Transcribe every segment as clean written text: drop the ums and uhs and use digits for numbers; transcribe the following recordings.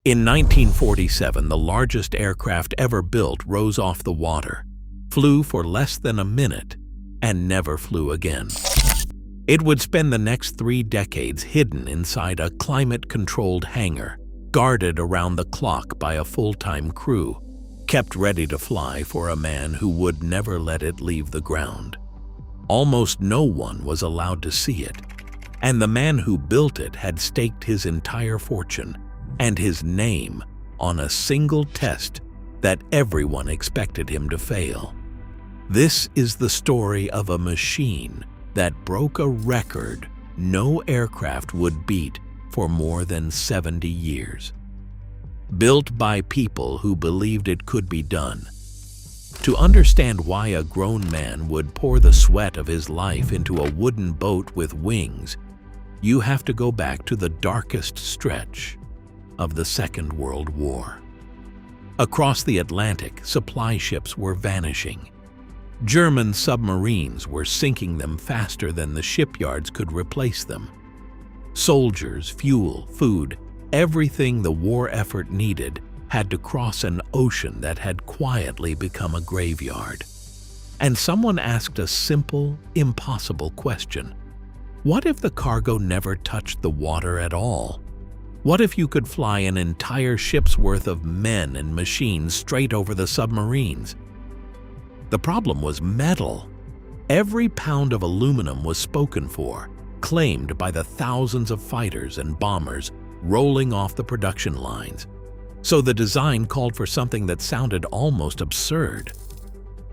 In 1947, the largest aircraft ever built rose off the water, flew for less than a minute, and never flew again. It would spend the next 3 decades hidden inside a climate-controlled hangar, guarded around the clock by a full-time crew, kept ready to fly for a man who would never let it leave the ground. Almost no one was allowed to see it, and the man who built it had staked his entire fortune and his name on a single test that everyone expected him to fail. This is the story of a machine that broke a record no aircraft would beat for more than 70 years. Built by people who believed it could be done. To understand why a grown man would pour the sweat of his life into a wooden boat with wings, you have to go back to the darkest stretch of the Second World War. Across the Atlantic, supply ships were vanishing. German submarines were sinking them faster than the shipyards could replace them. Soldiers, fuel, food, everything the war effort needed had to cross an ocean that had quietly become a graveyard. And someone asked a simple, impossible question. What if the cargo never touched the water at all? What if you could fly an entire ship's worth of men and machines straight over the submarines? The problem was metal. Every pound of aluminum was spoken for, claimed by the thousands of fighters and bombers rolling off the production lines. So the design called for something that sounded almost absurd.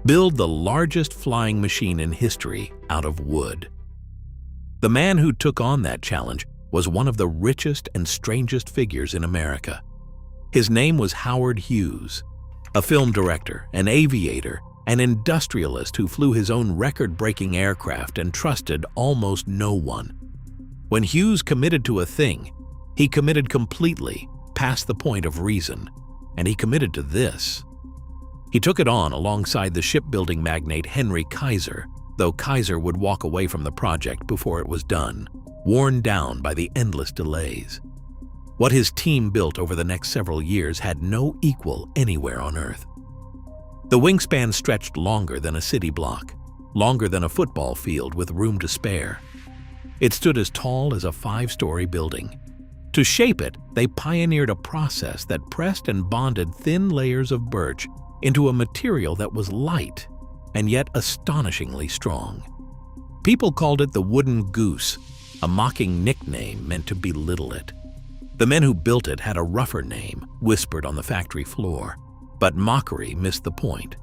Build the largest flying machine in history out of wood. The man who took on that challenge was one of the richest and strangest figures in America. His name was Howard Hughes, a film director, an aviator, an industrialist who flew his own record-breaking aircraft and trusted almost no one. When Hughes committed to a thing, he committed completely, past the point of reason, and he committed to this. He took it on alongside the shipbuilding magnate Henry Kaiser, though Kaiser would walk away from the project before it was done, worn down by the endless delays. What his team built over the next several years had no equal anywhere on Earth. The wingspan stretched longer than a city block, longer than a football field with room to spare. It stood as tall as a 5-story building. To shape it, they pioneered a process that pressed and bonded thin layers of birch into a material that was light and yet astonishingly strong. People called it the wooden goose, a mocking nickname meant to belittle it. The men who built it had a rougher name, whispered on the factory floor, but mockery missed the point.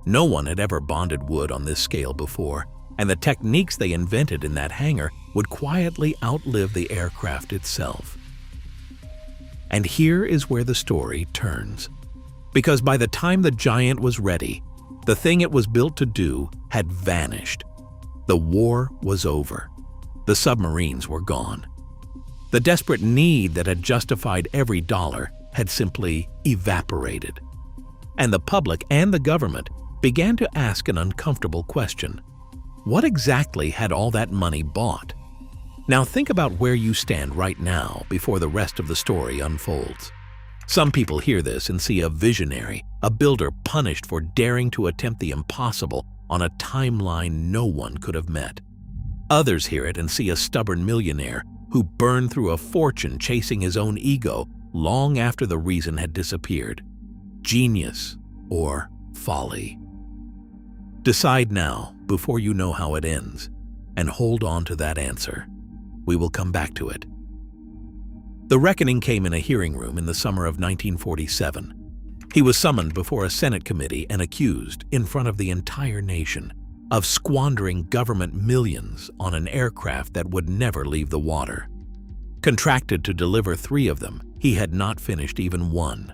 No one had ever bonded wood on this scale before, and the techniques they invented in that hangar would quietly outlive the aircraft itself. And here is where the story turns. Because by the time the giant was ready, the thing it was built to do had vanished. The war was over. The submarines were gone. The desperate need that had justified every dollar had simply evaporated. And the public and the government began to ask an uncomfortable question. What exactly had all that money bought? Now think about where you stand right now before the rest of the story unfolds. Some people hear this and see a visionary, a builder punished for daring to attempt the impossible on a timeline no one could have met. Others hear it and see a stubborn millionaire who burned through a fortune chasing his own ego long after the reason had disappeared. Genius or folly? Decide now before you know how it ends, and hold on to that answer. We will come back to it. The reckoning came in a hearing room in the summer of 1947. He was summoned before a Senate committee and accused, in front of the entire nation, of squandering government millions on an aircraft that would never leave the water. Contracted to deliver 3 of them, he had not finished even 1.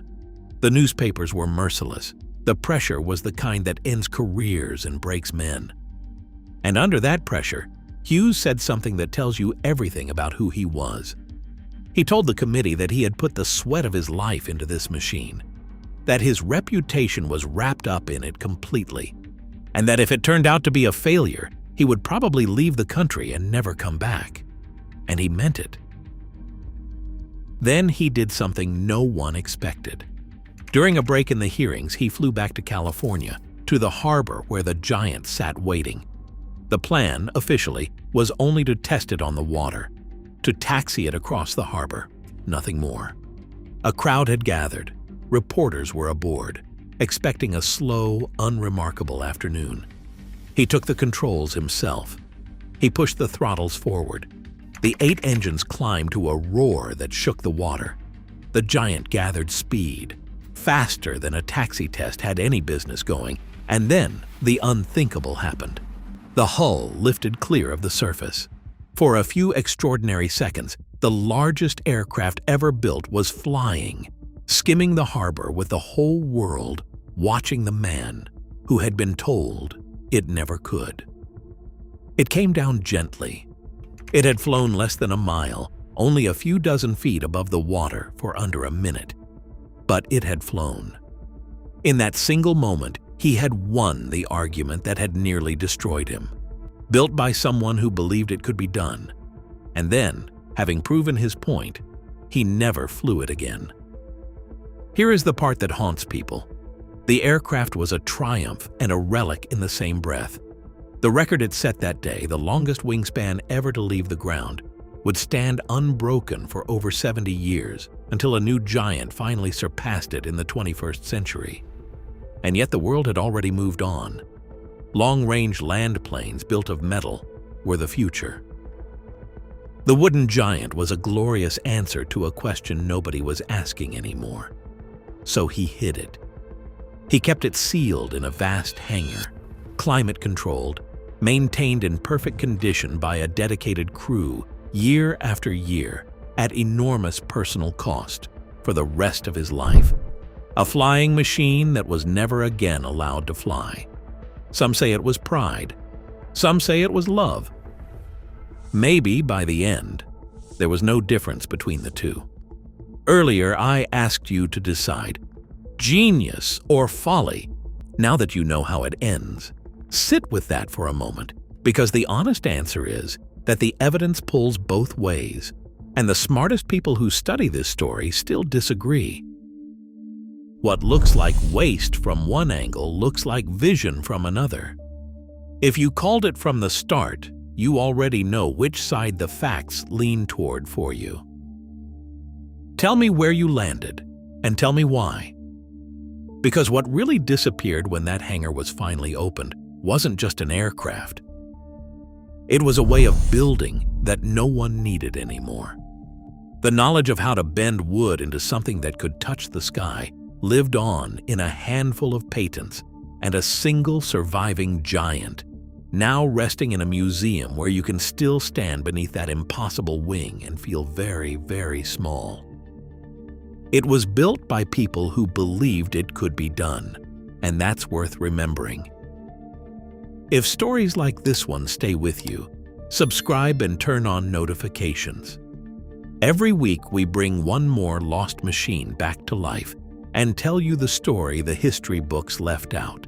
The newspapers were merciless. The pressure was the kind that ends careers and breaks men. And under that pressure, Hughes said something that tells you everything about who he was. He told the committee that he had put the sweat of his life into this machine, that his reputation was wrapped up in it completely, and that if it turned out to be a failure, he would probably leave the country and never come back. And he meant it. Then he did something no one expected. During a break in the hearings, he flew back to California, to the harbor where the giant sat waiting. The plan, officially, was only to test it on the water, to taxi it across the harbor, nothing more. A crowd had gathered. Reporters were aboard, expecting a slow, unremarkable afternoon. He took the controls himself. He pushed the throttles forward. The 8 engines climbed to a roar that shook the water. The giant gathered speed, faster than a taxi test had any business going, and then the unthinkable happened. The hull lifted clear of the surface. For a few extraordinary seconds, the largest aircraft ever built was flying, skimming the harbor with the whole world watching the man who had been told it never could. It came down gently. It had flown less than a mile, only a few dozen feet above the water for under a minute. But it had flown. In that single moment, he had won the argument that had nearly destroyed him. Built by someone who believed it could be done. And then, having proven his point, he never flew it again. Here is the part that haunts people. The aircraft was a triumph and a relic in the same breath. The record it set that day, the longest wingspan ever to leave the ground, would stand unbroken for over 70 years until a new giant finally surpassed it in the 21st century. And yet the world had already moved on. Long-range land planes built of metal were the future. The wooden giant was a glorious answer to a question nobody was asking anymore. So he hid it. He kept it sealed in a vast hangar, climate-controlled, maintained in perfect condition by a dedicated crew year after year at enormous personal cost for the rest of his life. A flying machine that was never again allowed to fly. Some say it was pride. Some say it was love. Maybe by the end, there was no difference between the two. Earlier, I asked you to decide, genius or folly. Now that you know how it ends, sit with that for a moment, because the honest answer is that the evidence pulls both ways, and the smartest people who study this story still disagree. What looks like waste from one angle looks like vision from another. If you called it from the start, you already know which side the facts lean toward for you. Tell me where you landed, and tell me why. Because what really disappeared when that hangar was finally opened wasn't just an aircraft. It was a way of building that no one needed anymore. The knowledge of how to bend wood into something that could touch the sky lived on in a handful of patents and a single surviving giant, now resting in a museum where you can still stand beneath that impossible wing and feel very, very small. It was built by people who believed it could be done, and that's worth remembering. If stories like this one stay with you, subscribe and turn on notifications. Every week we bring one more lost machine back to life and tell you the story the history books left out.